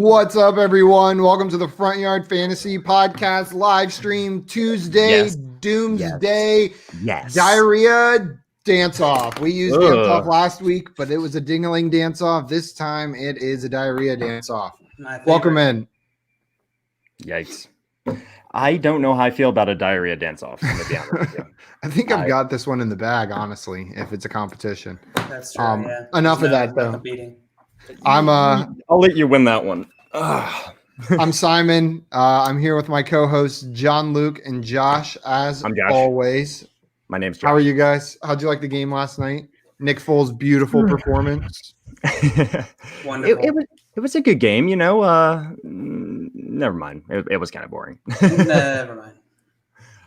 What's up, everyone? Welcome to the Front Yard Fantasy Podcast live stream Tuesday, Doomsday, Diarrhea Dance-Off. We used Dance-Off last week, but it was a ding-a-ling dance-off. This time it is a Diarrhea Dance-Off. Welcome in. Yikes. I don't know how I feel about a Diarrhea Dance-Off. I think I've got this one in the bag, honestly, if it's a competition. That's true, yeah. Enough of that, though. I'll let you win that one. I'm Simon. I'm here with my co-hosts John, Luke, and Josh. As always, my name's Josh. How are you guys? How'd you like the game last night? Nick Foles' beautiful performance. Wonderful. It was a good game, you know. Never mind. It was kind of boring. Never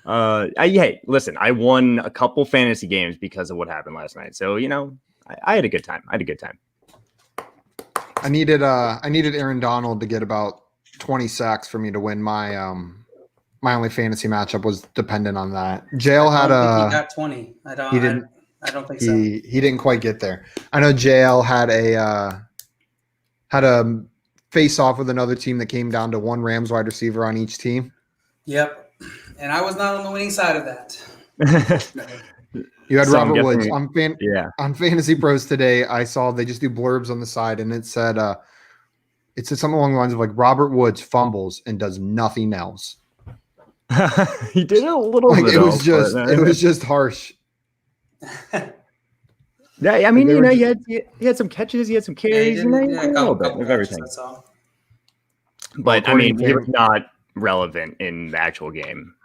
mind. Hey, listen, I won a couple fantasy games because of what happened last night. So, you know, I had a good time. I needed Aaron Donald to get about 20 sacks for me to win. My only fantasy matchup was dependent on that. Jail he got 20. I don't think so. He didn't quite get there. I know Jail had a face off with another team that came down to one Rams wide receiver on each team. Yep. And I was not on the winning side of that. You had Robert Woods on Fantasy Pros today. I saw they just do blurbs on the side, and it said something along the lines of like Robert Woods fumbles and does nothing else. He did a little bit. It was just harsh. Yeah, I mean, you know, he had some catches, he had some carries, a little bit of everything. That's all. But I mean, he was not relevant in the actual game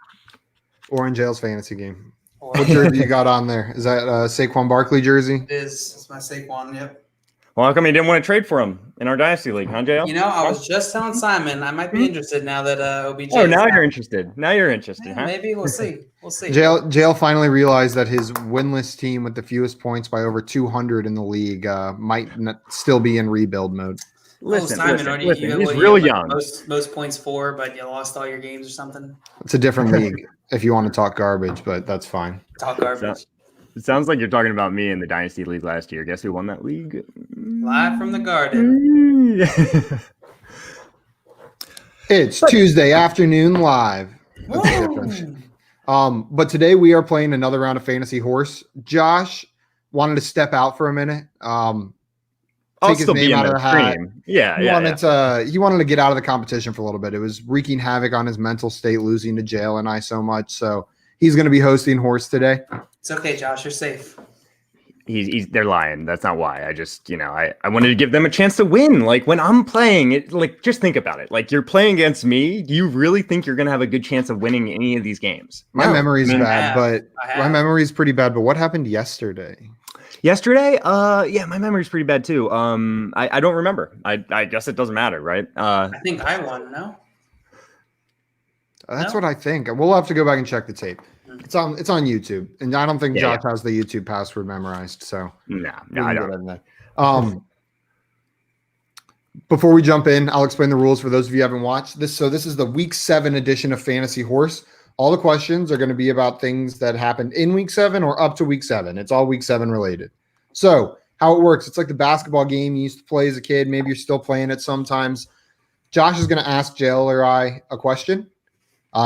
or in Jail's fantasy game. What jersey you got on there? Is that Saquon Barkley jersey? It is. It's my Saquon, yep. Well, how come you didn't want to trade for him in our Dynasty League, huh, JL? You know, I was just telling Simon I might be interested now that OBJ. Oh, now you're interested. Huh? Maybe we'll see. Jail finally realized that his winless team with the fewest points by over 200 in the league might still be in rebuild mode. Listen, he's real young. Most points for, but you lost all your games or something. It's a different league if you want to talk garbage, but that's fine. Talk garbage. It sounds like you're talking about me in the Dynasty League last year. Guess who won that league? Live from the garden. It's Tuesday afternoon live. That's the difference. But today we are playing another round of Fantasy Horse. Josh wanted to step out for a minute. Take his name out of the hat. He wanted to get out of the competition for a little bit. It was wreaking havoc on his mental state, losing to Jail and I so much. So he's going to be hosting Horse today. It's okay, Josh. You're safe. They're lying. That's not why. I just, I wanted to give them a chance to win. Like when I'm playing it, like just think about it. Like you're playing against me. Do you really think you're going to have a good chance of winning any of these games? My memory's bad, but my memory's pretty bad. But what happened yesterday? My memory's pretty bad too. I don't remember. I guess it doesn't matter, right? I think I won. No. That's what I think. We'll have to go back and check the tape. It's on YouTube, and I don't think Josh has the YouTube password memorized. So no, I don't. Before we jump in, I'll explain the rules for those of you who haven't watched this. So this is the Week 7 edition of Fantasy Horse. All the questions are going to be about things that happened in Week 7 or up to Week 7. It's all Week 7 related. So how it works, it's like the basketball game you used to play as a kid. Maybe you're still playing it sometimes. Josh is going to ask Jail or I a question.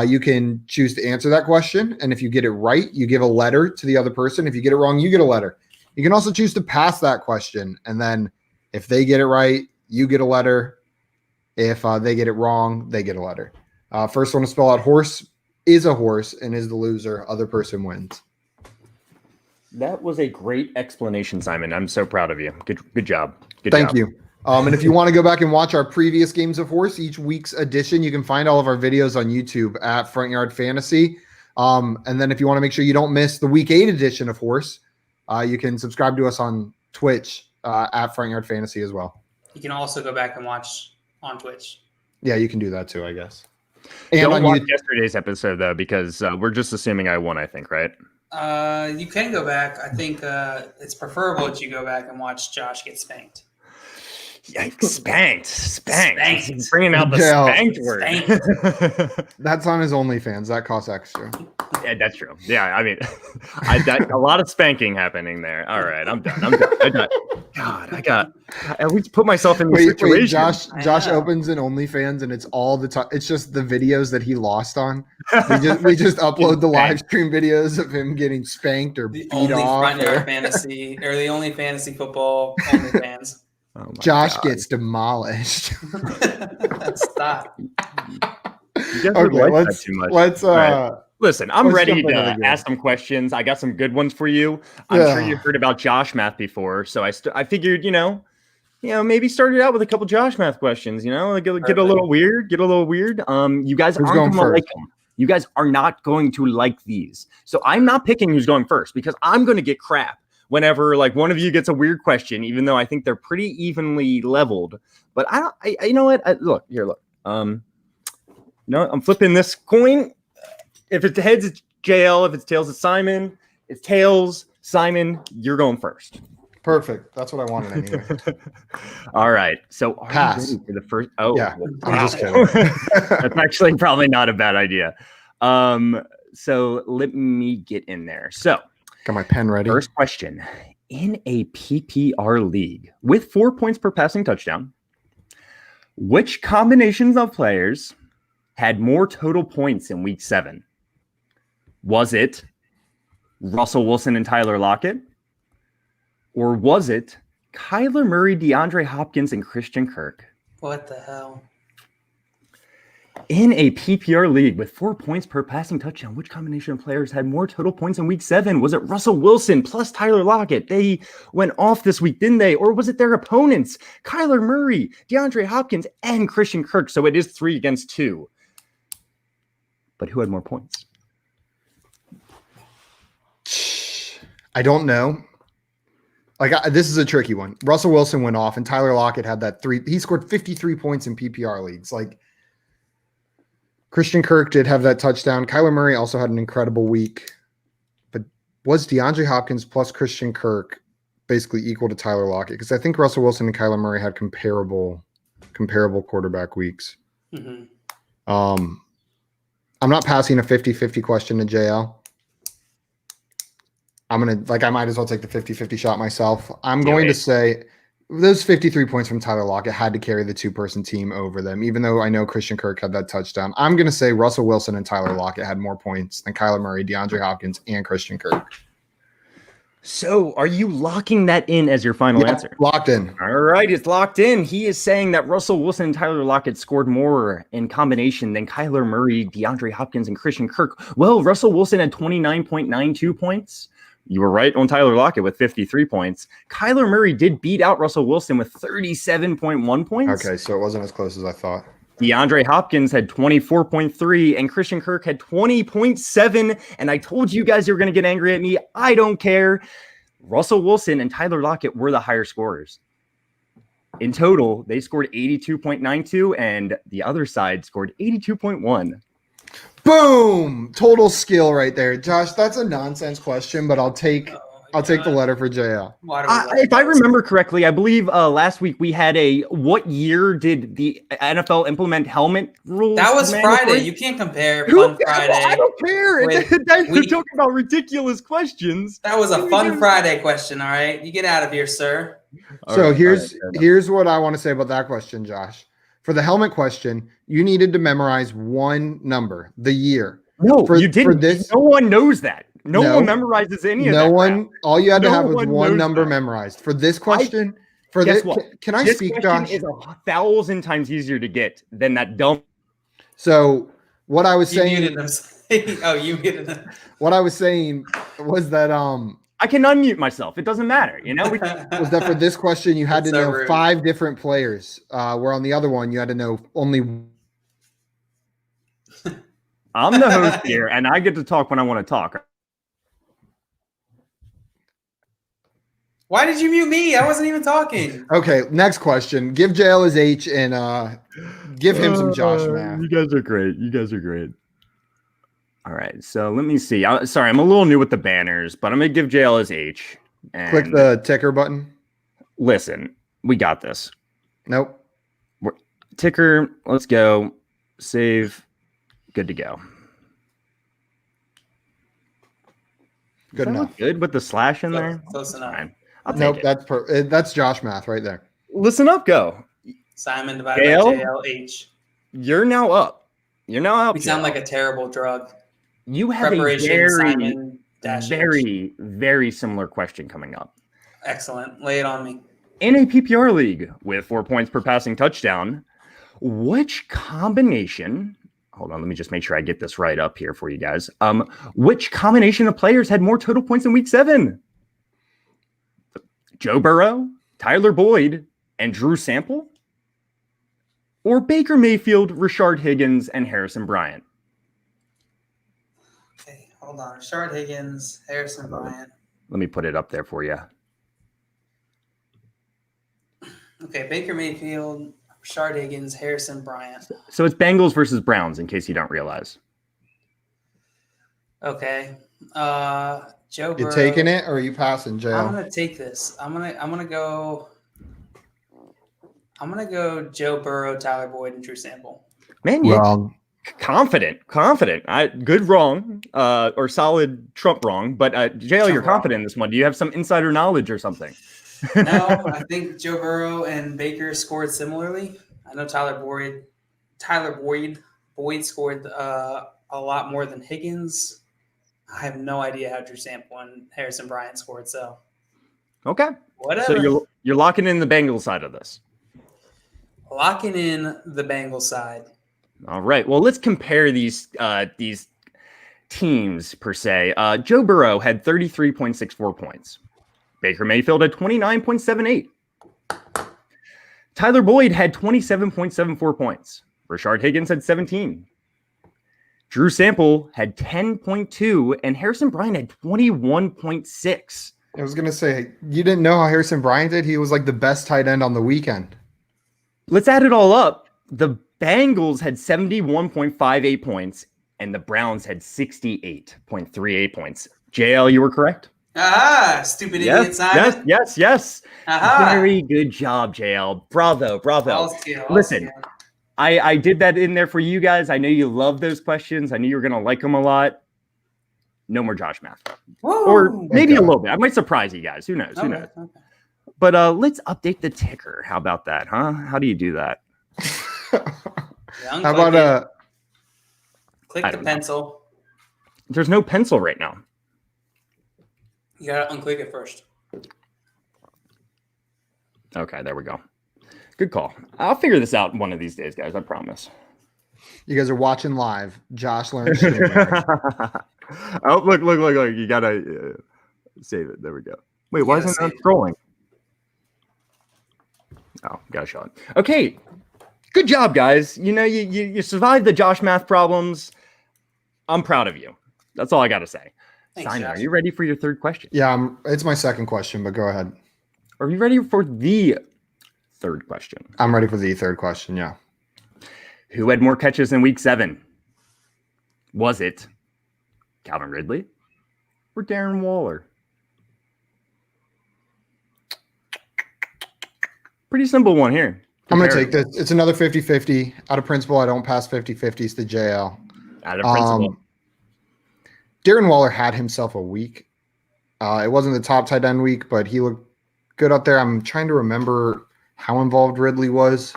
You can choose to answer that question. And if you get it right, you give a letter to the other person. If you get it wrong, you get a letter. You can also choose to pass that question. And then if they get it right, you get a letter. If they get it wrong, they get a letter. First one to spell out horse is a horse and is the loser. Other person wins. That was a great explanation, Simon. I'm so proud of you. Good job. Thank you. And if you want to go back and watch our previous games of Horse, each week's edition, you can find all of our videos on YouTube at Front Yard Fantasy. And then if you want to make sure you don't miss the Week 8 edition of Horse, you can subscribe to us on Twitch at Front Yard Fantasy as well. You can also go back and watch on Twitch. Yeah, you can do that too, I guess. And don't watch yesterday's episode, though, because we're just assuming I won, I think, right? You can go back. I think it's preferable that you go back and watch Josh get spanked. Yikes, spanked. He's bringing out the spanked word. That's on his OnlyFans. That costs extra. Yeah, that's true. Yeah, I mean, a lot of spanking happening there. All right, I'm done. I always put myself in this situation. Josh opens an OnlyFans and it's all the time. It's just the videos that he lost on. We just upload the live stream videos of him getting spanked or The beat only off. front yard fantasy, or the only fantasy football OnlyFans. Oh my Josh God. gets demolished. Stop. You guys would Okay, like that too much. let's Right. Listen, I'm let's ready jump into the to game. ask some questions. I got some good ones for you. I'm sure you've heard about Josh Math before, so I figured, maybe start it out with a couple Josh Math questions. Get a little weird. You guys Who's aren't going going to first? like them. You guys are not going to like these. So I'm not picking who's going first because I'm going to get crap whenever like one of you gets a weird question, even though I think they're pretty evenly leveled. But you know what? Look. I'm flipping this coin. If it's heads, it's JL. If it's tails, it's Simon. It's tails, Simon. You're going first. Perfect. That's what I wanted anyway. All right. So are Pass. you ready for the first? Oh, Yeah, wow. I'm just kidding. That's actually probably not a bad idea. So let me get in there. So Got my pen ready. first question: in a PPR league with 4 points per passing touchdown, which combinations of players had more total points in week 7? Was it Russell Wilson and Tyler Lockett? Or was it Kyler Murray, DeAndre Hopkins, and Christian Kirk? What the hell? In a PPR league with 4 points per passing touchdown, which combination of players had more total points in week 7? Was it Russell Wilson plus Tyler Lockett? They went off this week, didn't they? Or was it their opponents? Kyler Murray, DeAndre Hopkins, and Christian Kirk. So it is 3 against 2. But who had more points? I don't know. This is a tricky one. Russell Wilson went off, and Tyler Lockett had that 3. He scored 53 points in PPR leagues. Christian Kirk did have that touchdown. Kyler Murray also had an incredible week. But was DeAndre Hopkins plus Christian Kirk basically equal to Tyler Lockett? Because I think Russell Wilson and Kyler Murray had comparable quarterback weeks. Mm-hmm. I'm not passing a 50-50 question to JL. I'm going to, I might as well take the 50-50 shot myself. I'm going to say those 53 points from Tyler Lockett had to carry the 2-person team over them, even though I know Christian Kirk had that touchdown. I'm going to say Russell Wilson and Tyler Lockett had more points than Kyler Murray, DeAndre Hopkins, and Christian Kirk. So are you locking that in as your final answer? Locked in. All right, it's locked in. He is saying that Russell Wilson and Tyler Lockett scored more in combination than Kyler Murray, DeAndre Hopkins, and Christian Kirk. Well, Russell Wilson had 29.92 points. You were right on Tyler Lockett with 53 points. Kyler Murray did beat out Russell Wilson with 37.1 points. Okay, so it wasn't as close as I thought. DeAndre Hopkins had 24.3 and Christian Kirk had 20.7. And I told you guys you were going to get angry at me. I don't care. Russell Wilson and Tyler Lockett were the higher scorers. In total, they scored 82.92 and the other side scored 82.1. Boom! Total skill right there. Josh, that's a nonsense question, but I'll take the letter for JL. If I remember correctly, I believe last week we had what year did the NFL implement helmet rules? That was mandatory? Friday. You can't compare Fun Friday. I don't care. We're talking about ridiculous questions. That was a Fun Friday question, all right? You get out of here, sir. So here's what I want to say about that question, Josh. For the helmet question, you needed to memorize one number, the year. No, you didn't. No one knows that. No one memorizes any of that. No one. Crap. All you had to have was one one number that. memorized. For this question, can I this speak, question Josh? Is 1,000 times easier to get than that dumb. So what I was saying. You muted him. What I was saying was that I can unmute myself. It doesn't matter. Was that for this question you had to know rude. 5 different players, where on the other one you had to know only. I'm the host here, and I get to talk when I want to talk. Why did you mute me? I wasn't even talking. Okay, next question. Give JL his H and give him some Josh math. You guys are great. All right, so let me see. Sorry, I'm a little new with the banners, but I'm going to give JL his H. And Click the ticker button. Listen, we got this. Nope. Ticker, let's go. Save. Good to go. Good Does that look enough. good with the slash in there. Close enough. Fine. I'll Nope, take it. that's Josh math right there. Listen up, go. Simon divided JL? by JLH. You're now up. You're now up. We sound JL. like a terrible drug. You have Preparation, a very, Simon dash H. very, very similar question coming up. Excellent. Lay it on me. In a PPR league with 4 points per passing touchdown, which combination? Hold on, let me just make sure I get this right up here for you guys. Which combination of players had more total points in Week 7? Joe Burrow, Tyler Boyd, and Drew Sample, or Baker Mayfield, Rashard Higgins, and Harrison Bryant? Okay, hold on. Rashard Higgins, Harrison Bryant. Let me put it up there for you. Okay, Baker Mayfield, Rashard Higgins, Harrison Bryant. So it's Bengals versus Browns, in case you don't realize. Okay. Joe You Burrow. taking it or are you passing, I'm JL? gonna take this. I'm gonna go Joe Burrow, Tyler Boyd, and Drew Sample. Man, you're Wrong. confident. Good wrong, or solid Trump wrong. But JL, you're Trump wrong. confident in this one. Do you have some insider knowledge or something? No, I think Joe Burrow and Baker scored similarly. I know Tyler Boyd scored a lot more than Higgins. I have no idea how Drew Sample and Harrison Bryant scored. So Okay. whatever. So you're locking in the Bengals side of this. Locking in the Bengals side. All right. Well, let's compare these teams per se. Joe Burrow had 33.64 points. Baker Mayfield had 29.78. Tyler Boyd had 27.74 points. Rashard Higgins had 17. Drew Sample had 10.2, and Harrison Bryant had 21.6. I was gonna say you didn't know how Harrison Bryant did. He was like the best tight end on the weekend. Let's add it all up. The Bengals had 71.58 points, and the Browns had 68.38 points. JL, you were correct. Aha! Stupid idiot, Simon. Yes. Aha! Very good job, JL. Bravo. All skill, all Listen, skill. I did that in there for you guys. I know you love those questions. I knew you were going to like them a lot. No more Josh math. Woo! Or maybe a Okay. little bit. I might surprise you guys. Who knows? Who knows? Okay. But let's update the ticker. How about that, huh? How do you do that? Young, How about click I the don't know. pencil. There's no pencil right now. You gotta unclick it first. Okay, there we go. Good call. I'll figure this out one of these days, guys. I promise. you guys are watching live? Josh learned. StreamYard. Oh, look. You got to save it. There we go. Wait, why gotta isn't that save it. scrolling? Oh, got a shot. Okay. Good job, guys. You know, you survived the Josh math problems. I'm proud of you. That's all I got to say. Thanks, Simon, Josh. are you ready for your third question? Yeah, it's my second question, but go ahead. Are you ready for the third question? I'm ready for the third question. Yeah. Who had more catches in Week 7? Was it Calvin Ridley or Darren Waller? Pretty simple one here. I'm going to take this. It's another 50-50. Out of principle, I don't pass 50-50s to JL. Out of principle. Darren Waller had himself a week. It wasn't the top tight end week, but he looked good up there. I'm trying to remember how involved Ridley was.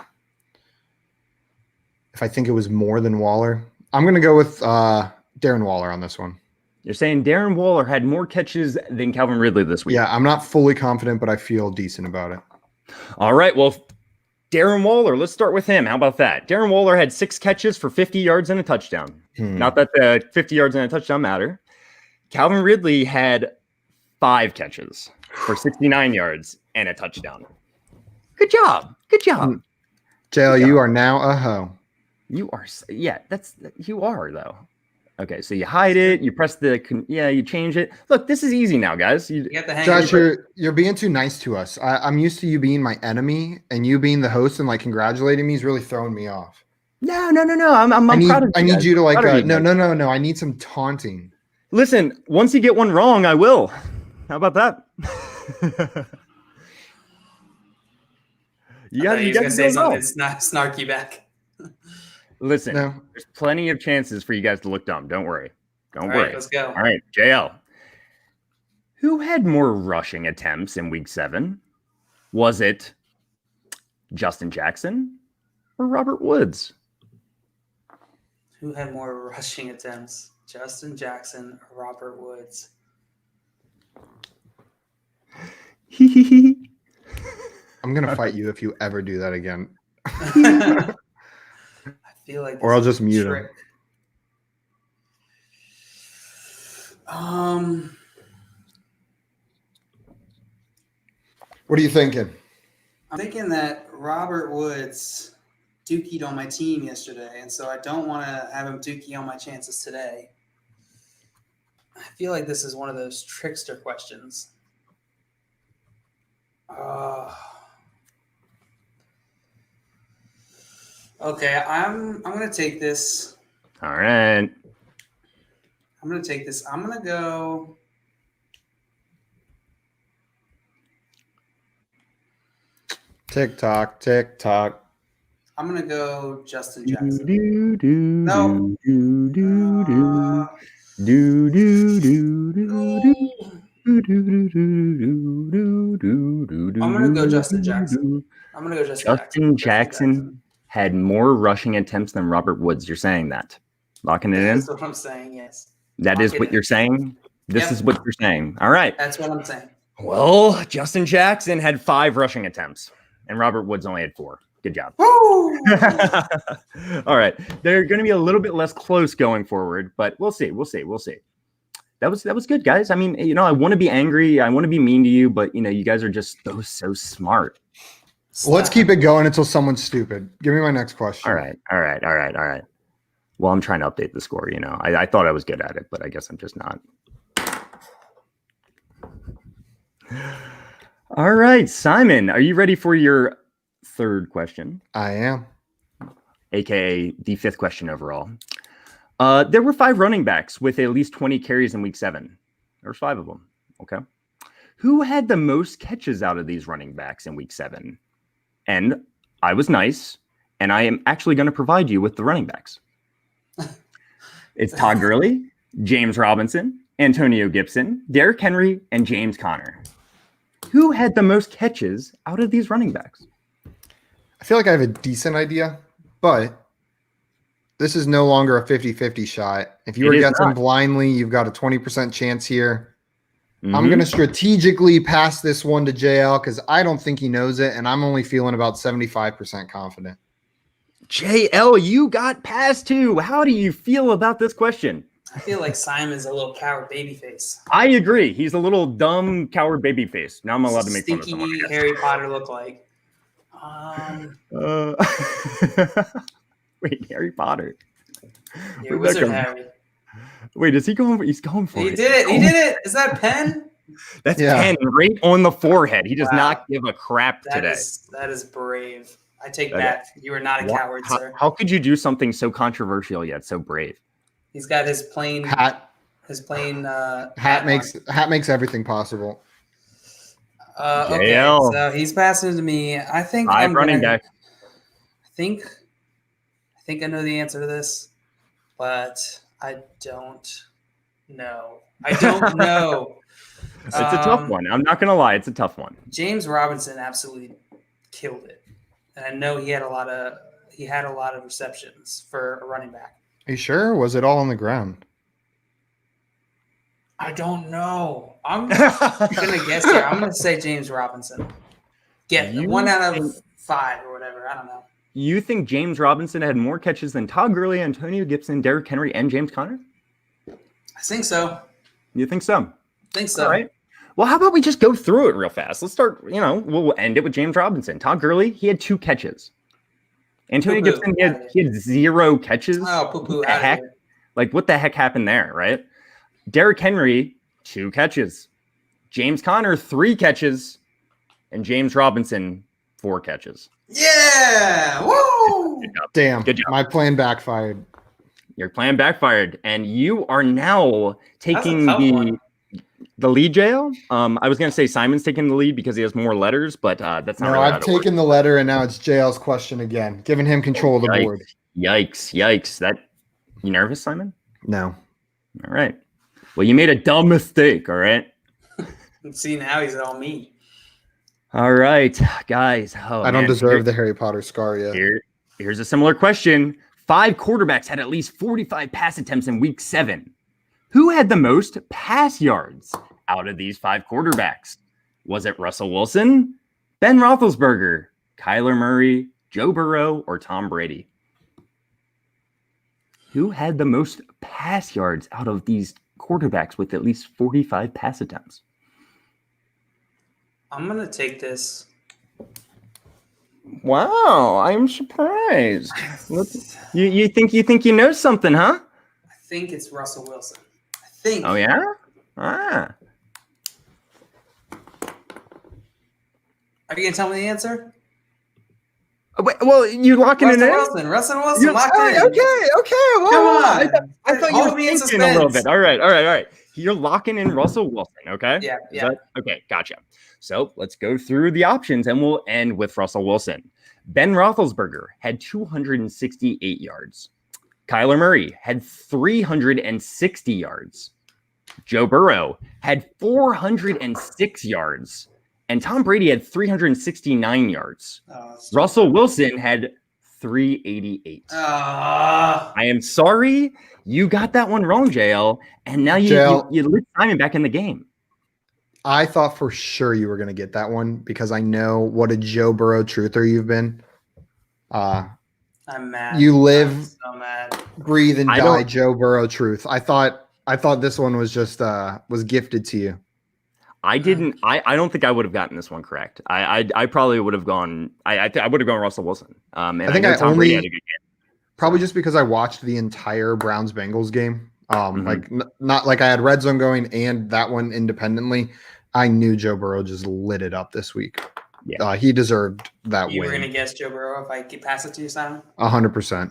If I think it was more than Waller. I'm going to go with Darren Waller on this one. You're saying Darren Waller had more catches than Calvin Ridley this week. Yeah, I'm not fully confident, but I feel decent about it. All right. Well, Darren Waller, let's start with him. How about that? Darren Waller had 6 catches for 50 yards and a touchdown. Not that the 50 yards and a touchdown matter. Calvin Ridley had 5 catches for 69 yards and a touchdown. Good job. JL, you are now a hoe. You are, you are though. Okay, so you hide it, you press you change it. Look, this is easy now, guys. You got the hang Josh, of it. you're being too nice to us. I'm used to you being my enemy, and you being the host and like congratulating me is really throwing me off. No. I'm proud of you. I need guys. you to like Proud of you guys. no. I need some taunting. Listen, once you get one wrong, I will. How about that? I thought he was got gonna to say do it all. something snarky back. Listen, No. there's plenty of chances for you guys to look dumb. Don't worry. Don't All worry. right, let's go. All right, JL. Who had more rushing attempts in week 7? Was it Justin Jackson or Robert Woods? Who had more rushing attempts? Justin Jackson or Robert Woods? I'm gonna fight you if you ever do that again. I feel like Or I'll just mute him. trick. What are you thinking? I'm thinking that Robert Woods dookied on my team yesterday, and so I don't want to have him dookie on my chances today. I feel like this is one of those trickster questions. Okay, I'm gonna take this. All right. I'm gonna take this. I'm gonna go. Tick tock, tick tock. I'm gonna go Justin Jackson. No. I'm gonna go Justin Jackson. Justin Jackson had more rushing attempts than Robert Woods. You're saying that? Locking it in? That's what I'm saying. Yes. That is Lock it what in. you're saying? This Yep. is what you're saying. All right. That's what I'm saying. Well, Justin Jackson had 5 rushing attempts, and Robert Woods only had 4. Good job. Woo! All right. They're going to be a little bit less close going forward, but we'll see. That was good, guys. I mean, I want to be angry. I want to be mean to you, but, you guys are just so smart. Well, let's keep it going until someone's stupid. Give me my next question. All right. Well, I'm trying to update the score. I thought I was good at it, but I guess I'm just not. All right, Simon, are you ready for your third question? I am. AKA the 5th question overall. There were 5 running backs with at least 20 carries in week 7. There's 5 of them. Okay. Who had the most catches out of these running backs in week 7? And I was nice, and I am actually going to provide you with the running backs. It's Todd Gurley, James Robinson, Antonio Gibson, Derrick Henry, and James Conner. Who had the most catches out of these running backs? I feel like I have a decent idea, but this is no longer a 50-50 shot. If you were guessing blindly, you've got a 20% chance here. Mm-hmm. I'm going to strategically pass this one to JL because I don't think he knows it, and I'm only feeling about 75% confident. JL, you got past 2. How do you feel about this question? I feel like Simon's a little coward babyface. I agree. He's a little dumb coward babyface. Now I'm allowed to make fun of someone. Stinky Harry Potter look like. Wait, Harry Potter. Yeah, Wizard Harry. Wait, is he going? He's going for it. He did it. He did it. Is that pen? That's pen right on the forehead. He does not give a crap today. That is brave. I take back. You are not a coward, sir. How could you do something so controversial yet so brave? He's got his plain hat. His plain hat makes everything possible. Okay, so he's passing it to me. I think I'm running back. I think I know the answer to this, but I don't know. It's a tough one. I'm not gonna lie, it's a tough one. James Robinson absolutely killed it, and I know he had a lot of receptions for a running back. Are you sure? Or was it all on the ground? I don't know. I'm gonna guess here. I'm gonna say James Robinson. Get 1 out of 5 or whatever. I don't know. You think James Robinson had more catches than Todd Gurley, Antonio Gibson, Derrick Henry, and James Conner? I think so. You think so? All right. Well, how about we just go through it real fast? Let's start, we'll end it with James Robinson. Todd Gurley, he had 2 catches. Antonio Gibson, he had 0 catches. Oh, poo-poo. What the heck? Like, what the heck happened there, right? Derrick Henry, 2 catches. James Conner, 3 catches. And James Robinson, 4 catches. Yeah! Woo! Damn. Good job. My plan backfired. Your plan backfired. And you are now taking the lead, JL. I was going to say Simon's taking the lead because he has more letters, but that's not really I've taken the letter, and now it's JL's question again, giving him control of the board. Yikes. You nervous, Simon? No. All right. Well, you made a dumb mistake, all right? And see, now he's all me. All right, guys. Oh, I don't man. deserve the Harry Potter scar yet. Here's a similar question. 5 quarterbacks had at least 45 pass attempts in week 7. Who had the most pass yards out of these 5 quarterbacks? Was it Russell Wilson, Ben Roethlisberger, Kyler Murray, Joe Burrow, or Tom Brady? Who had the most pass yards out of these quarterbacks with at least 45 pass attempts? I'm gonna take this. Wow, I'm surprised. You think you know something, huh? I think it's Russell Wilson. I think. Oh yeah? Ah. Are you gonna tell me the answer? Wait, well, you locking it Russell in? Wilson. Russell Wilson. Locked in. Okay. Well, Come on. I thought you Hold were me in thinking a little suspense. bit. All right. You're locking in Russell Wilson, okay? Yeah. Is that- okay, gotcha. So let's go through the options and we'll end with Russell Wilson. Ben Roethlisberger had 268 yards. Kyler Murray had 360 yards. Joe Burrow had 406 yards. And Tom Brady had 369 yards. Russell Wilson had 388. I am sorry. You got that one wrong, JL. And now you lit Simon back in the game. I thought for sure you were going to get that one because I know what a Joe Burrow truther you've been. I'm mad. You live, I'm so mad. breathe, and die Joe Burrow truth. I thought this one was just was gifted to you. I didn't. I don't think I would have gotten this one correct. I probably would have gone. I would have gone Russell Wilson. And I think know I Tom Brady had a good game. Probably just because I watched the entire Browns Bengals game. Like not like I had red zone going and that one independently. I knew Joe Burrow just lit it up this week. Yeah, he deserved that You win. were gonna guess Joe Burrow if I could pass it to you, Simon? 100%.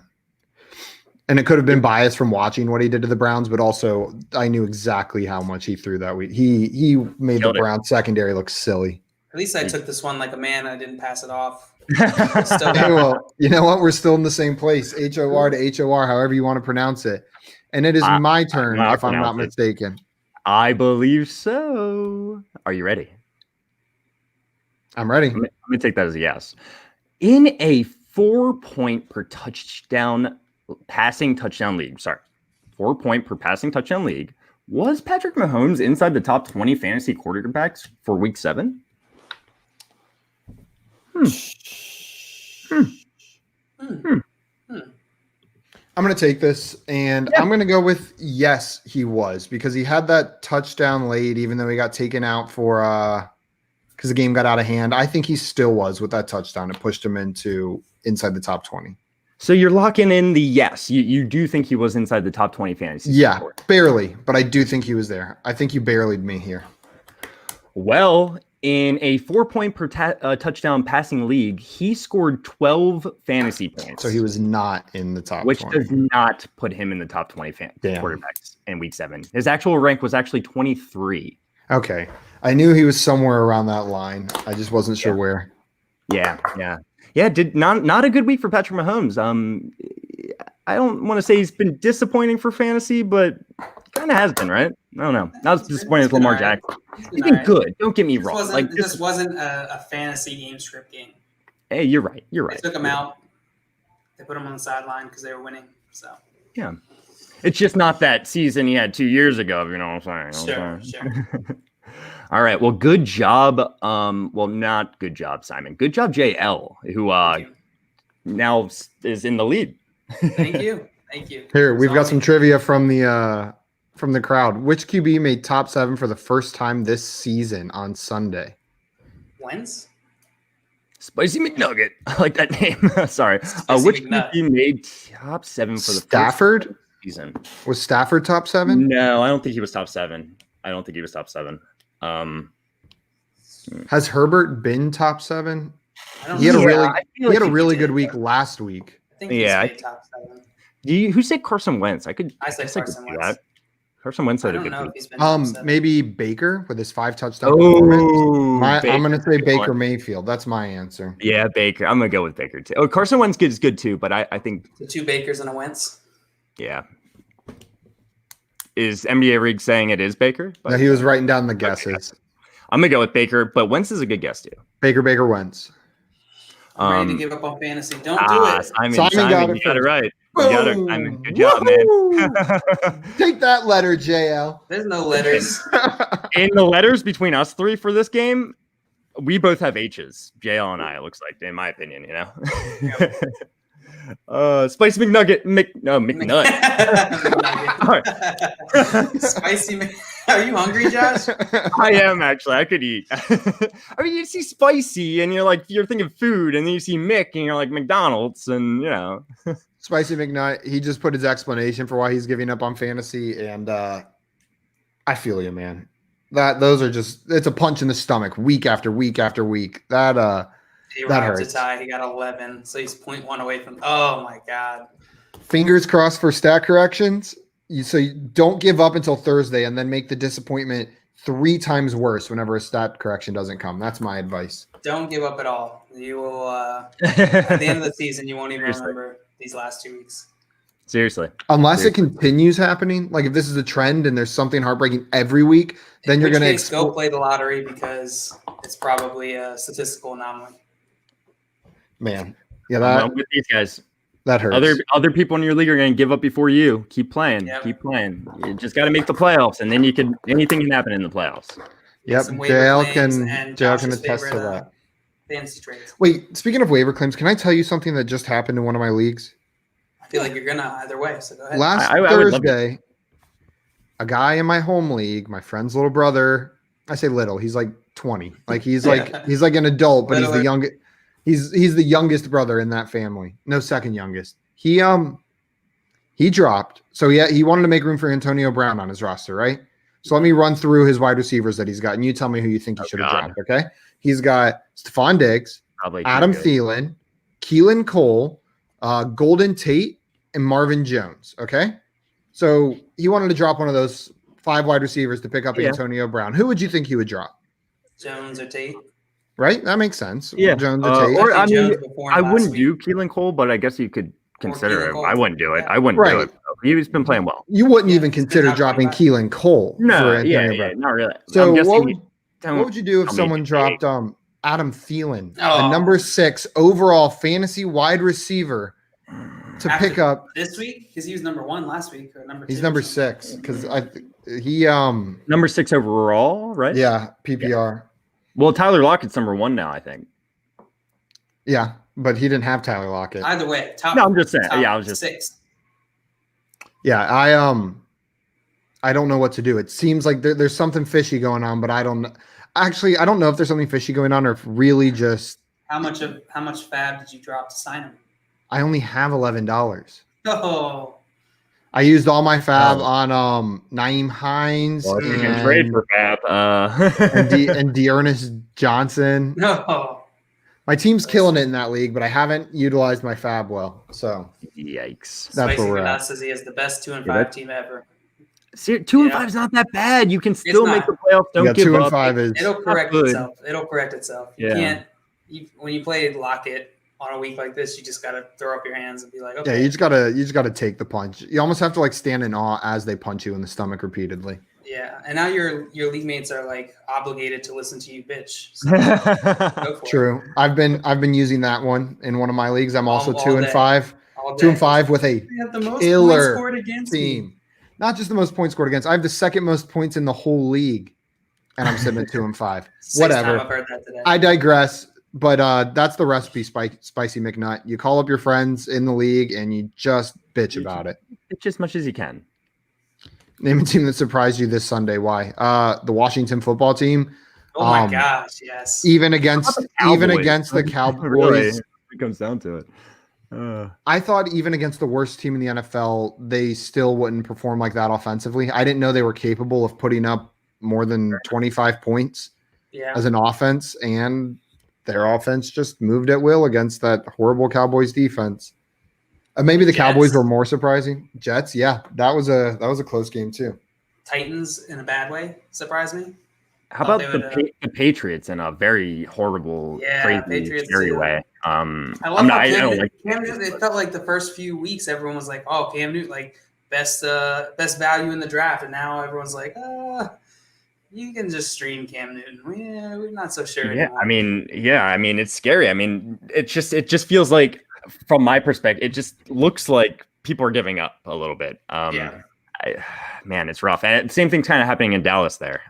And it could have been biased from watching what he did to the Browns, but also I knew exactly how much he threw that week. He made the Browns secondary look silly. At least I took this one like a man. I didn't pass it off. Hey, well, you know what? We're still in the same place. HOR to HOR, however you want to pronounce it. And it is my turn, if I'm not mistaken. I believe so. Are you ready? I'm ready. I'm gonna take that as a yes. In a 4-point per touchdown passing touchdown league, 4-point per passing touchdown league, was Patrick Mahomes inside the top 20 fantasy quarterbacks for week 7? I'm going to take this, and I'm going to go with yes, he was, because he had that touchdown late, even though he got taken out for because the game got out of hand. I think he still was with that touchdown. It pushed him inside the top 20. So you're locking in the yes. You do think he was inside the top 20 fantasy? Yeah, barely, but I do think he was there. I think you barrelied me here. Well, in a 4-point per touchdown passing league, he scored 12 fantasy points. So he was not in the top 20. Which does not put him in the top 20 quarterbacks in week 7. His actual rank was actually 23. Okay. I knew he was somewhere around that line. I just wasn't sure where. Yeah. Did not a good week for Patrick Mahomes. I don't want to say he's been disappointing for fantasy, but kind of has been, right? I don't know. Not as disappointing as Lamar Jackson. He's been good. Don't get me wrong. This wasn't a fantasy game script game. Hey, you're right. They took him out. They put him on the sideline because they were winning. So yeah, it's just not that season he had 2 years ago. You know what I'm saying? Sure. All right. Well, good job. Well, not good job, Simon. Good job, JL, who now is in the lead. Thank you. Here, we've got some trivia from the crowd. Which QB made top 7 for the first time this season on Sunday? Wentz? Spicy McNugget. I like that name. Sorry. Which QB made top 7 for the Stafford first season? Was Stafford top 7? No, I don't think he was top 7. Has Herbert been top 7? He had a really good week last week. I think he's made top 7. Who said Carson Wentz? I said Carson Wentz. Carson Wentz had a good week. Maybe Baker with his 5 touchdown performance. I'm going to say Baker Mayfield. That's my answer. Yeah, Baker. I'm going to go with Baker too. Oh, Carson Wentz is good too, but I think the 2 Bakers and a Wentz. Yeah. Is NBA Rig saying it is Baker? No, he was writing down the guesses. Okay. I'm gonna go with Baker, but Wentz is a good guess too. Baker Wentz. I'm ready to give up on fantasy. Don't do it. Simon got it right. You got it, Simon. Good job, man. Take that letter, JL. There's no letters. In the letters between us three for this game, we both have H's. JL and I, it looks like, in my opinion, Spicy McNugget. McNut. Spicy Mc... Are you hungry, Josh? I am actually. I could eat. I mean, you see spicy and you're thinking food, and then you see Mick and you're like McDonald's, and Spicy McNutt. He just put his explanation for why he's giving up on fantasy, and I feel you, man. Those are just, it's a punch in the stomach week after week after week. That hurts. To tie. He got 11, so he's 0.1 away from. Oh my god. Fingers crossed for stat corrections. So you don't give up until Thursday, and then make the disappointment 3 times worse whenever a stat correction doesn't come. That's my advice. Don't give up at all. You will at the end of the season, you won't even remember these last 2 weeks. Seriously. Unless it continues happening, like if this is a trend and there's something heartbreaking every week, then you're going to go play the lottery, because it's probably a statistical anomaly. Man, yeah, with these guys, that hurts. Other people in your league are going to give up before you. Keep playing. Yep. Keep playing. You just got to make the playoffs, and then anything can happen in the playoffs. Yep, JL can attest to that. Fantasy trades. Wait, speaking of waiver claims, can I tell you something that just happened in one of my leagues? I feel like you're gonna either way, so go ahead. Last Thursday, a guy in my home league, my friend's little brother. I say little. He's like 20. Like he's like an adult, but he's the youngest. He's the youngest brother in that family. No, second youngest. He dropped. So he wanted to make room for Antonio Brown on his roster, right? So let me run through his wide receivers that he's got, and you tell me who you think he should have dropped. Okay, he's got Stephon Diggs, Adam Thielen, Keelan Cole, Golden Tate, and Marvin Jones. Okay, so he wanted to drop one of those 5 wide receivers to pick up Antonio Brown. Who would you think he would drop? Jones or Tate. Right, that makes sense. Yeah, Jones or Tate. Or I wouldn't do Keelan Cole, but I guess you could consider it. I wouldn't do it. I wouldn't do it. He's been playing well. You wouldn't even consider dropping Keelan Cole. No, not really. So what would you do if someone dropped Adam Thielen, a number 6 overall fantasy wide receiver, to pick up this week? Because he was number 1 last week, or number 2. He's number 6 because he number 6 overall, right? Yeah, PPR. Yeah. Well, Tyler Lockett's number 1 now, I think. Yeah, but he didn't have Tyler Lockett. Either way, I'm just saying. Yeah, I was just 6. Yeah, I don't know what to do. It seems like there's something fishy going on, but I don't know. Actually, I don't know if there's something fishy going on or if really just how much fab did you drop to sign him? I only have $11. Oh. I used all my fab on Nyheim Hines and trade for fab and D'Ernest Johnson. No. My team's killing it in that league, but I haven't utilized my fab well. So yikes. That's where we're at. Says he has the best 2-5 team ever. See, 2-5 is not that bad. You can still make the playoffs. Don't give 2-5 It'll correct itself. It'll correct itself. You can't. When you play Lockett on a week like this, you just got to throw up your hands and be like, okay. Yeah, you just gotta take the punch. You almost have to like stand in awe as they punch you in the stomach repeatedly. Yeah, and now your league mates are like obligated to listen to you, bitch. So True. I've been using that one in one of my leagues. I'm also 2-5. 2-5 with a killer team. Not just the most points scored against. I have the second most points in the whole league, and I'm sitting at 2-5. Whatever. I've heard that today. I digress. But that's the recipe, Spicy McNutt. You call up your friends in the league and you just bitch about it. Bitch as much as you can. Name a team that surprised you this Sunday. Why? The Washington football team. Oh my gosh, yes. Even against the Cowboys. Really, it comes down to it. I thought even against the worst team in the NFL, they still wouldn't perform like that offensively. I didn't know they were capable of putting up more than 25 points as an offense, and their offense just moved at will against that horrible Cowboys defense. Maybe the Jets. Cowboys were more surprising. Jets, yeah, that was a close game too. Titans in a bad way surprised me. How about the Patriots in a very horrible, crazy, scary way? I don't like Cam Newton. It felt like the first few weeks everyone was like, "Oh, Cam Newton, like best value in the draft," and now everyone's like, You can just stream Cam Newton. We're not so sure Yeah, anymore. I mean, it's scary. I mean, it just feels like, from my perspective, it just looks like people are giving up a little bit. Man, it's rough. And same thing kind of happening in Dallas there.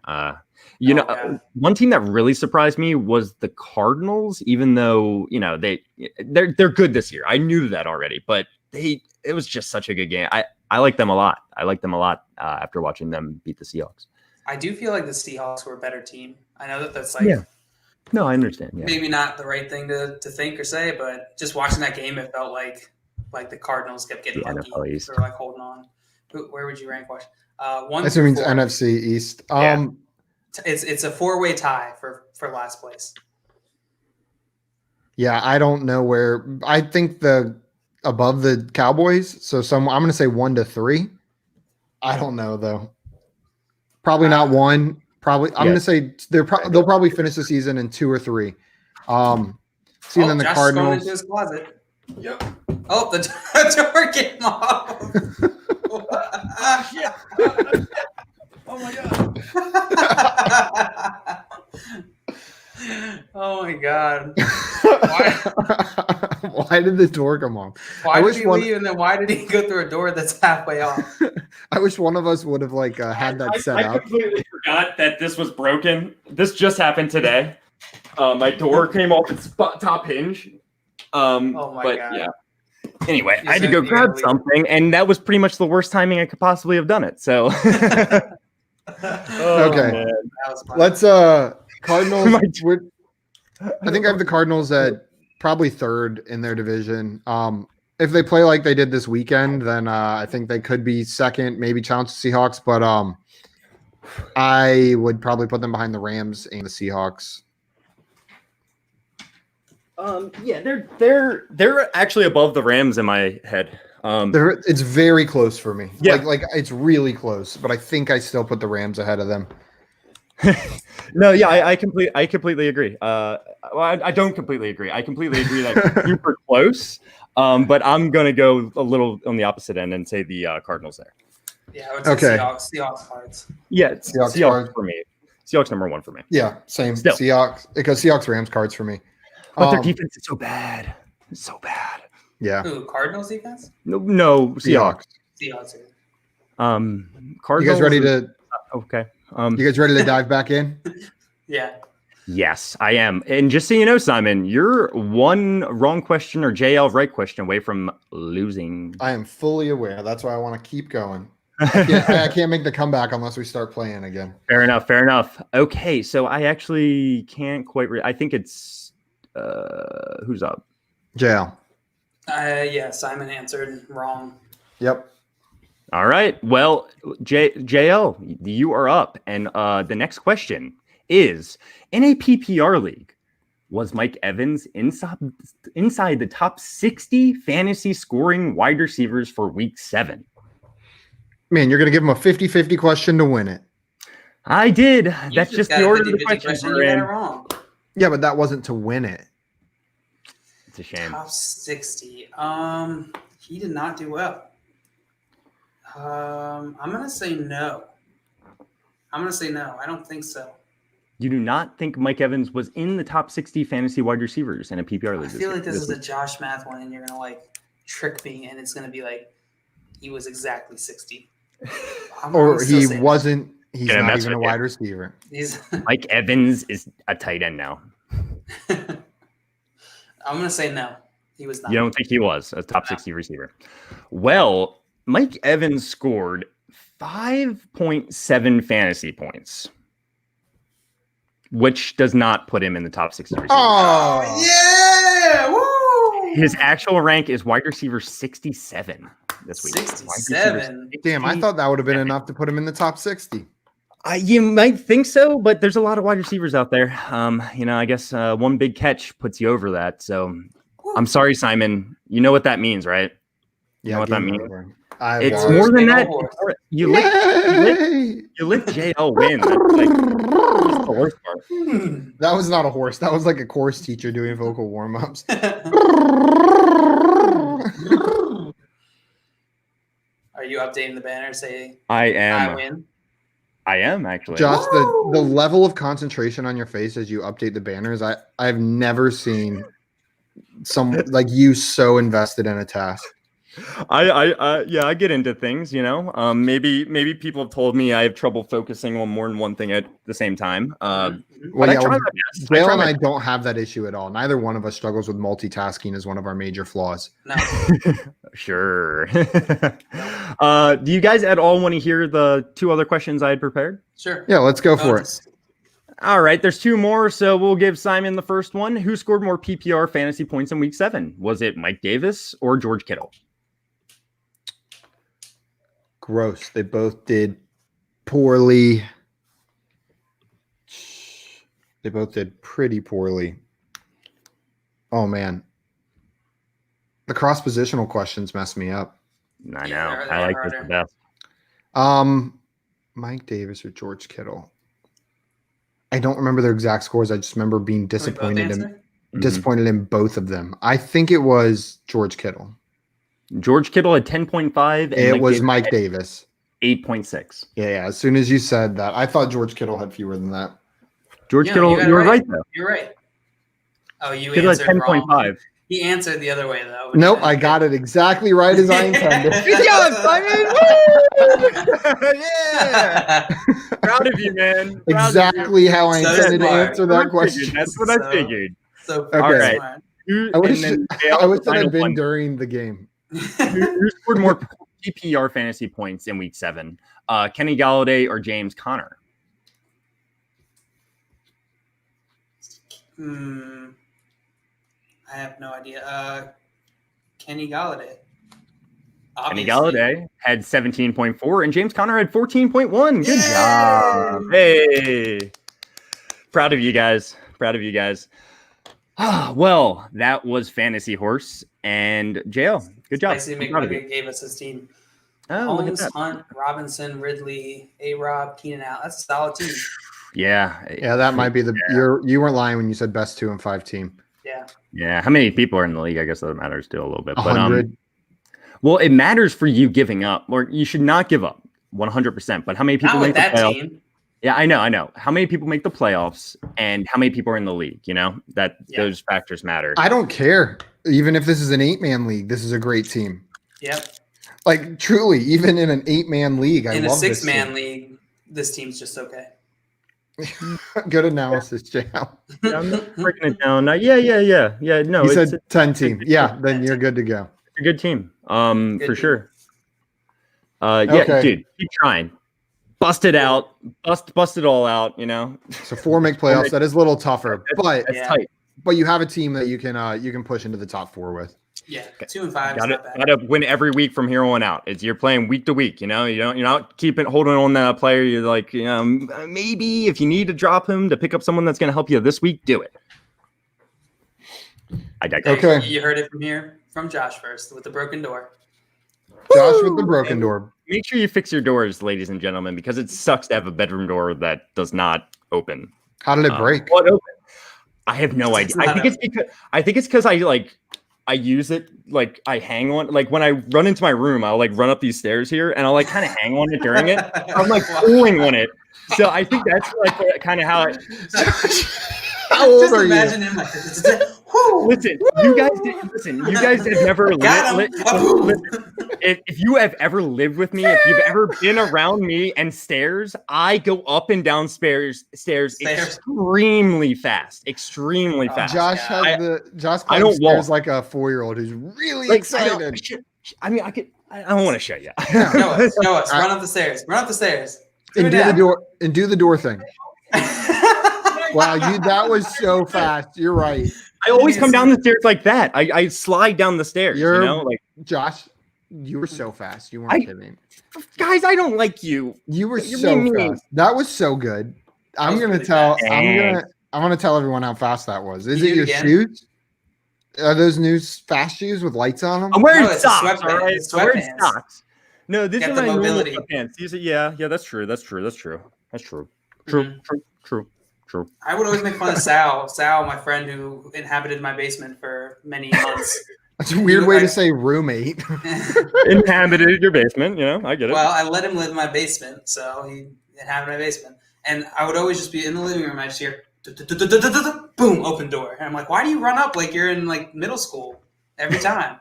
Yeah. One team that really surprised me was the Cardinals, even though, they're good this year. I knew that already, but it was just such a good game. I like them a lot. After watching them beat the Seahawks. I do feel like the Seahawks were a better team. I know that's like No, I understand. Yeah. maybe not the right thing to think or say, but just watching that game, it felt like the Cardinals kept getting lucky. NFL East. They were like holding on. Where would you rank Washington? 1 That through means 4. NFC East. Yeah. It's a 4-way tie for last place. Yeah, I don't know where. I think above the Cowboys. So I'm going to say 1 to 3. I don't know though. Probably not 1. Probably I'm going to say they'll probably finish the season in 2 or 3. Then the Josh Cardinals. going into his closet. Yep. Oh, the door came off. Oh my god. Oh my god. Why did the door come off? Why did he leave, and then why did he go through a door that's halfway off? I wish one of us would have had that set I up. completely forgot that this was broken. This just happened today. My door came off its top hinge. Oh my god. Yeah. Anyway, I had to go grab something, and that was pretty much the worst timing I could possibly have done it. So. Okay. Man. Let's Cardinals. I think I have the Cardinals at probably 3rd in their division. If they play like they did this weekend, then I think they could be 2nd, maybe challenge the Seahawks. But I would probably put them behind the Rams and the Seahawks. They're actually above the Rams in my head. It's very close for me. Yeah. Like it's really close, but I think I still put the Rams ahead of them. No, yeah, I completely agree. I don't completely agree. I completely agree that it's super close. But I'm gonna go a little on the opposite end and say the Cardinals there. Yeah, I would say Okay. Seahawks cards. Yeah, it's Seahawks Seahawks card. for me. Seahawks number 1 for me. Yeah, same. Still. Seahawks, because Seahawks Rams cards for me. But their defense is so bad. It's so bad. Yeah. Ooh, Cardinals defense? No, Seahawks. Seahawks. Cardinals. You guys ready to? Okay. You guys ready to dive back in? Yeah. Yes, I am. And just so you know, Simon, you're 1 wrong question or JL right question away from losing. I am fully aware. That's why I want to keep going. I can't make the comeback unless we start playing again. Fair enough. Okay, so I actually can't quite I think it's who's up? JL. Yeah, Simon answered wrong. Yep. All right. Well, JL, you are up. And the next question is, in a PPR league, was Mike Evans inside the top 60 fantasy scoring wide receivers for week 7? Man, you're going to give him a 50-50 question to win it. I did. You That's just got the a order of the 50-50 questions question, we're you got in. it wrong. Yeah, but that wasn't to win it. It's a shame. Top 60. He did not do well. I'm gonna say no. I don't think so. You do not think Mike Evans was in the top 60 fantasy wide receivers in a PPR I league? feel like this is a week? Josh Math one, and you're gonna trick me, and it's gonna be like he was exactly 60. Or he wasn't. He's Gonna not mess even a with you. wide receiver. He's Mike Evans is a tight end now. I'm gonna say no. He was not. You don't think he was a top 60 receiver? Well, Mike Evans scored 5.7 fantasy points, which does not put him in the top 60 receivers. Yeah! Woo! His actual rank is wide receiver 67 this week. Wide receiver 67. Damn, I thought that would have been enough to put him in the top 60. You might think so, but there's a lot of wide receivers out there. I guess one big catch puts you over that. So I'm sorry, Simon. You know what that means, right? You know what that game means? over. It's won. more than that. Horse. You let JL win. That's the worst part. That was not a horse. That was like a course teacher doing vocal warm-ups. Are you updating the banner? Say I I am. win. I am actually. Josh, the level of concentration on your face as you update the banners, I've never seen some like you so invested in a task. I get into things, you know. Maybe people have told me I have trouble focusing on more than one thing at the same time. Well, But I yeah, try my best. Dale try and my I don't have that issue at all. Neither one of us struggles with multitasking as one of our major flaws. No. Sure. Do you guys at all want to hear the 2 other questions I had prepared? Sure. Yeah, let's go for it. Bonus. All right, there's 2 more, so we'll give Simon the first one. Who scored more PPR fantasy points in week 7? Was it Mike Davis or George Kittle? Gross. They both did poorly. They both did pretty poorly. Oh man. The cross positional questions mess me up. I know. Yeah, I like this they're the best. Mike Davis or George Kittle. I don't remember their exact scores. I just remember being Can we both answer? disappointed in both of them. I think it was George Kittle. George Kittle at 10.5. And It was Davis Mike at Davis. 8.6. Yeah. As soon as you said that, I thought George Kittle had fewer than that. George Yeah, Kittle, you got it you were right. right though. You're right. Oh, you Kittle at answered wrong. 10.5. He answered the other way though. Nope, I got it exactly right as I intended. Good job, Simon! Yeah! Proud of you, man. Proud of you. Exactly how I So intended to smart. answer That's what I that question. figured. That's what I figured. So Okay. okay. I wish And then I wish that final had been one. during the game. Who scored more PPR fantasy points in week 7? Kenny Galladay or James Conner? I have no idea. Kenny Galladay. Kenny Obviously. Galladay had 17.4 and James Conner had 14.1. Good Yay! job. Hey. Proud of you guys. Proud of you guys. Well, that was Fantasy Horse and JL. Good job. Spicy I'm proud of you. McNugget gave us his team. Oh, look at Holmes, that. Hunt, Robinson, Ridley, A-Rob, Keenan Allen. That's a solid team. Yeah. Yeah, that might be the you weren't lying when you said best 2 and 5 team. Yeah. Yeah. How many people are in the league? I guess that matters too a little bit. But 100. well, it matters for you giving up, or you should not give up 100%. But how many people Not make with the that playoffs? team. Yeah, I know. How many people make the playoffs and how many people are in the league? You know, that Yeah. those factors matter. I don't care. Even if this is an 8-man league, this is a great team. Yep. Like truly, even in an 8-man league, I In a love this 6-man league, this team's just okay. team. Good analysis, Jam. Yeah, I'm not breaking it down. Yeah. No, You it's said 10 team. Yeah, then you're good to go. a good team. Good For team. sure. Okay. Yeah, dude, keep trying. Bust it out. Bust it all out. You know, So 4 make playoffs. That is a little tougher, but that's Yeah. tight. you have a team that you can push into the top 4 with. Yeah. 2 and 5 is Got not bad. to win every week from here on out. You're playing week to week. You know, you're not holding on that player. You're like, you know, maybe if you need to drop him to pick up someone that's going to help you this week, do it. I digress. Okay. You heard it from here, from Josh first, with the broken door. Josh with the broken door. Make sure you fix your doors, ladies and gentlemen, because it sucks to have a bedroom door that does not open. How did it break? What open? I have no idea. It's not I think it's because I use it like I hang on, like when I run into my room, I'll like run up these stairs here and I'll like kind of hang on it during it. I'm like pulling on it. So I think that's like kind of how it. How old Just are you? imagine him like this. Whoo! Listen, you guys have never Got him. if you have ever lived with me, if you've ever been around me and stairs, I go up and down stairs extremely fast. Extremely Oh, fast. Josh Yeah. has Josh I don't climbs stairs walk. like a 4-year-old who's really Like, excited. I mean, I don't want to show you. Show us. Run up the stairs. Run up the stairs. And do it the now. door and do the door thing. Wow, that was so fast. You're right. I always come down the stairs like that. I slide down the stairs. You're- You know, like Josh, you were so fast. You weren't I- kidding. guys, I don't like you. You were You're so being mean. fast. That was so good. I'm was gonna really tell. fast. I'm gonna tell everyone how fast that was. Is You it do your it again? shoes? Are those new fast shoes with lights on them? I'm wearing No, it's a socks. sweatband. All right, It's I'm wearing sweatbands. socks. No, these Got are the my normal mobility. sweatpants. These are yeah. That's true. Mhm. True. I would always make fun of Sal. Sal, my friend who inhabited my basement for many months. That's a weird You way look to like- say roommate. Inhabited your basement, you know. I get it. Well, I let him live in my basement, so it happened in my basement. And I would always just be in the living room. I just hear, boom, open door. And I'm like, why do you run up like you're in like middle school every time?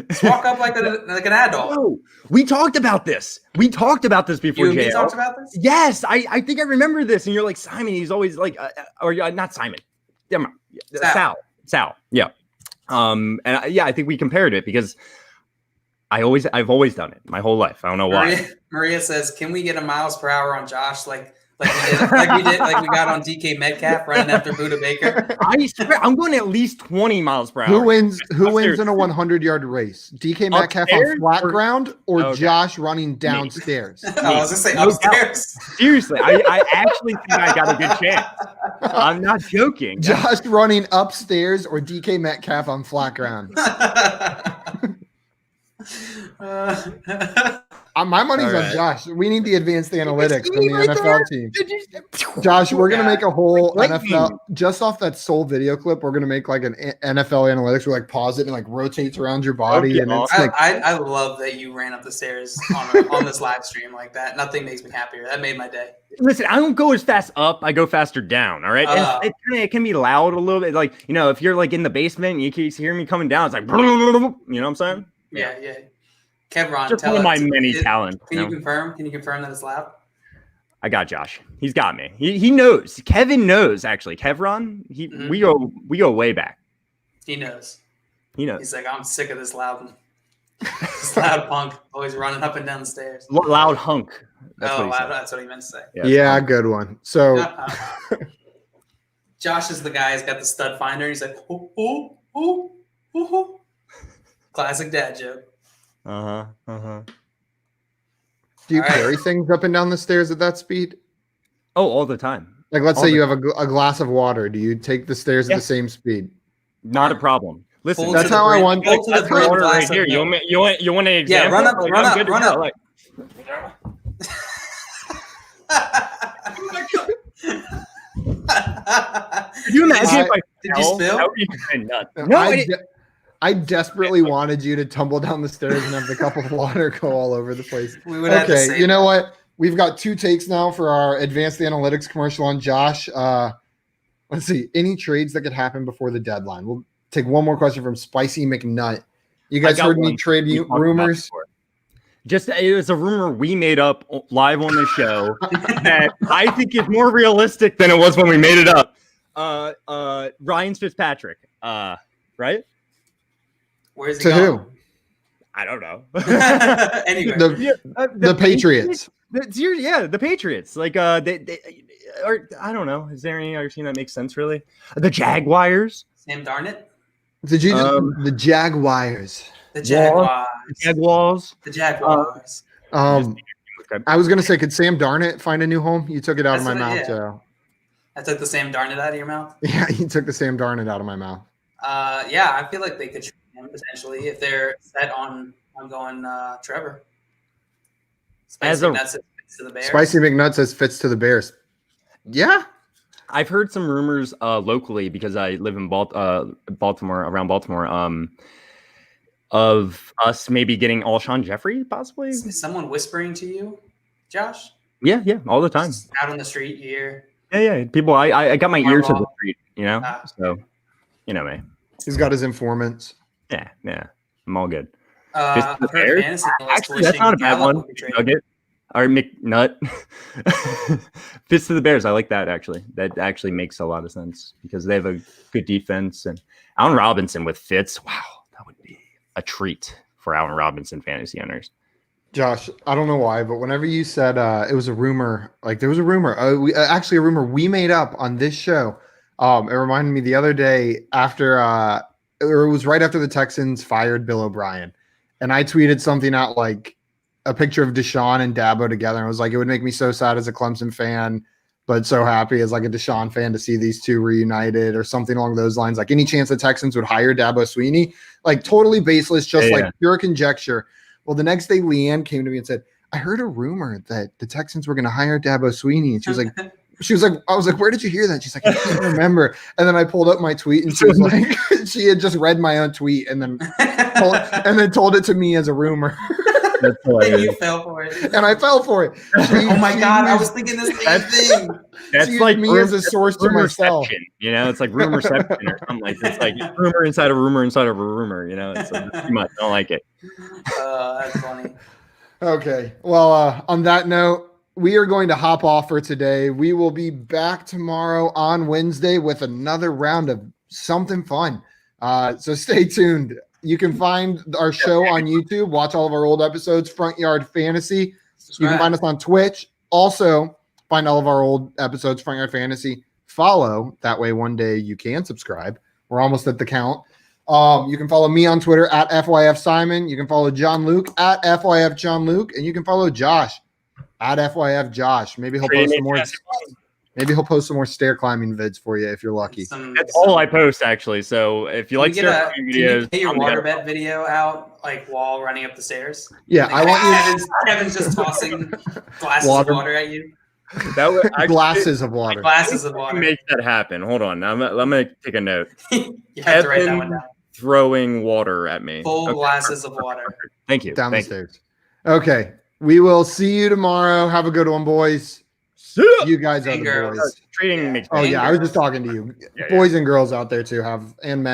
Just walk up like an adult. No, we talked about this. We talked about this before. You and me JL. talked about this? Yes, I think I remember this. And you're like, Simon, he's always like, not Simon. Sal. Yeah. And I think we compared it because I've always done it my whole life. I don't know why. Maria says, can we get a miles per hour on Josh? Like we got on DK Metcalf running after Buda Baker. I swear, I'm going at least 20 miles per hour. Who wins in a 100-yard race? DK Metcalf Upstairs on flat ground or Okay. Josh running downstairs? I was gonna say upstairs. Seriously, I actually think I got a good chance. I'm not joking. Josh running upstairs or DK Metcalf on flat ground? My money's All on right. Josh. We need the advanced analytics from the right NFL there. team. Josh, we're going to make a whole Lightning. NFL, just off that sole video clip, we're going to make like an NFL analytics where like pause it and like rotates around your body. Okay, And it's awesome. like, I love that you ran up the stairs on this live stream like that. Nothing makes me happier. That made my day. Listen, I don't go as fast up. I go faster down. All right. And it can be loud a little bit. Like, if you're like in the basement and you keep hearing me coming down, it's like, you know what I'm saying? Yeah. Kevron, Just tell one of my us, many talents. Can you confirm? Can you confirm that it's loud? I got Josh. He's got me. He knows. Kevin knows actually. Kevron. We go way back. He knows. He knows. He's like, I'm sick of this loud punk always running up and down the stairs. Loud hunk. That's what he said. That's what he meant to say. yeah, good one. So Josh is the guy who's got the stud finder. He's like, ooh. Classic dad joke. Uh-huh. do you All right. carry things up and down the stairs at that speed? Oh, all the time. Like, let's All say the you have a glass of water. Do you take the stairs at the same speed? Not a problem. Listen, Full that's to the how I brim- want- full to the that's brim order right glass of here. milk. You want an Yeah, example? run up, Like, run I'm up, good to run go. up. Like, could you imagine if I Did you spill? That would be fucking nuts. No, I desperately wanted you to tumble down the stairs and have the cup of water go all over the place. We would have to Okay, say you know what? We've got 2 takes now for our advanced analytics commercial on Josh. Let's see. Any trades that could happen before the deadline? We'll take one more question from Spicy McNutt. You guys heard any trade We talked about rumors? before. Just it was a rumor we made up live on the show that I think is more realistic than it was when we made it up. Ryan Fitzpatrick, right? Where's he To going? who? I don't know. Anyway, The Patriots. The Patriots. Like they or I don't know. Is there any other team that makes sense really? The Jaguars. Sam Darnett, Did you just the Jaguars? the Jaguars, Jaguars. the Jaguars. I was gonna say, could Sam Darnett find a new home? You took it out of my That's what- mouth, yeah. Joe. I took the Sam Darnett out of your mouth. Yeah, you took the Sam Darnett out of my mouth. Yeah, I feel like they could trade him potentially if they're set on going Trevor. As a- Spicy Nuts fits to the Bears. Spicy McNutt says fits to the Bears. Yeah. I've heard some rumors locally because I live in Baltimore, around Baltimore, of us maybe getting Alshon Jeffrey, possibly. Is someone whispering to you, Josh? Yeah, all the time. Just out on the street, you hear. Yeah. People, I got my ear to the Marvel. street, so you know me. He's got his informants. Yeah. I'm all good. I've the heard Bears? fantasy analysts Actually, that's wishing not a bad Gallup one. would be traded. Nugget or McNutt. Fits to the Bears. I like that actually. That actually makes a lot of sense because they have a good defense and Allen Robinson with Fitz. Wow, that would be a treat for Allen Robinson fantasy owners. Josh, I don't know why, but whenever you said it was a rumor, like there was a rumor, actually a rumor we made up on this show. It reminded me the other day after, or it was right after the Texans fired Bill O'Brien. And I tweeted something out like a picture of Deshaun and Dabo together. And I was like, it would make me so sad as a Clemson fan, but so happy as like a Deshaun fan to see these two reunited or something along those lines. Like any chance the Texans would hire Dabo Sweeney, like totally baseless, just Yeah, like yeah. pure conjecture. Well, the next day, Leanne came to me and said, I heard a rumor that the Texans were going to hire Dabo Sweeney. And she was like, I was like, where did you hear that? She's like, I can't remember. And then I pulled up my tweet and she was like, she had just read my own tweet and then told it to me as a rumor. That's And hilarious. you fell for it. and I fell for it. Oh my She god, I used- was thinking the same That's- thing. That's used like me as a source to myself. rumorception, you know, it's like rumorception or something like it's like rumor inside a rumor inside of a rumor, you know, it's too much. I don't like it. That's funny. Okay. Well, on that note, we are going to hop off for today. We will be back tomorrow on Wednesday with another round of something fun. So stay tuned. You can find our show on YouTube. Watch all of our old episodes, Front Yard Fantasy. You can find us on Twitch. Also, find all of our old episodes, Front Yard Fantasy. Follow. That way, one day you can subscribe. We're almost at the count. You can follow me on Twitter at FYF Simon. You can follow John Luke at FYF John Luke. And you can follow Josh at FYF Josh. Maybe he'll post some more. Maybe he'll post some more stair climbing vids for you if you're lucky. That's all I post actually. So if you like Can stair you videos, get your I'm water down. bed video out like while running up the stairs? Yeah, I want you Kevin's just tossing glasses Water. of water at you. That would actually glasses of water. Glasses of I water. can make that happen. Hold on. I'm gonna take a note. You have to write that one Kevin down. Throwing water at me. Full Okay. glasses of water. Thank you. Down the Thank you. stairs. Okay. We will see you tomorrow. Have a good one, boys. See ya. You guys are And the girls. boys. Trading Yeah. makes Oh me yeah, I was just talking to you. Yeah, yeah. Boys and girls out there too have and men.